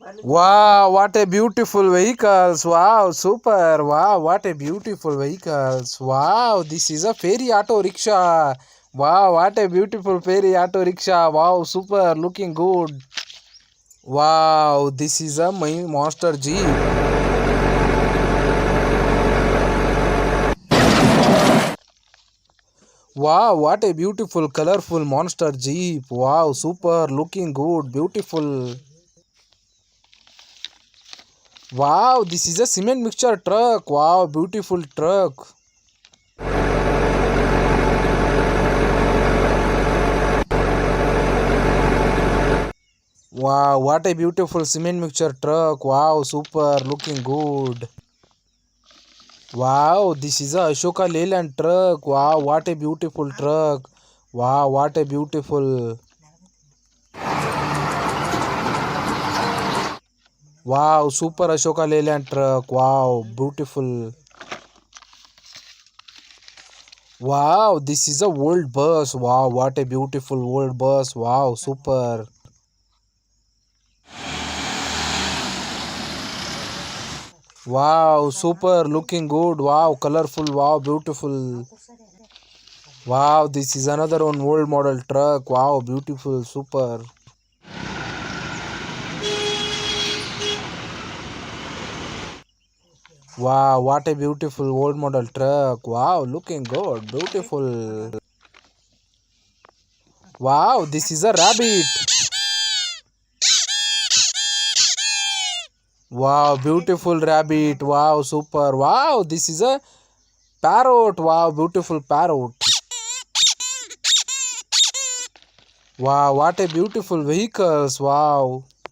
Wow, what a beautiful vehicles. Wow, super. Wow, what a beautiful vehicles. Wow, this is a fairy auto rickshaw. Wow, what a beautiful fairy auto rickshaw. Wow, super. Looking good. Wow, this is a monster jeep. Wow, what a beautiful colorful monster jeep. Wow, super. Looking good. Beautiful. Wow, this is a cement mixture truck. Wow, beautiful truck. Wow, what a beautiful cement mixture truck. Wow, super, looking good. Wow, this is a Ashoka Leyland truck. Wow, what a beautiful truck. Wow, what a beautiful. Wow, super Ashoka Leyland truck. Wow, beautiful. Wow, this is a old bus. Wow, what a beautiful old bus. Wow, super. Wow, super, looking good. Wow, colorful. Wow, beautiful. Wow, this is another one old model truck. Wow, beautiful, super. Wow, what a beautiful old model truck. Wow, looking good, beautiful. Wow, this is a rabbit. Wow, beautiful rabbit. Wow, super. Wow, this is a parrot. Wow, beautiful parrot. Wow, what a beautiful vehicles. Wow.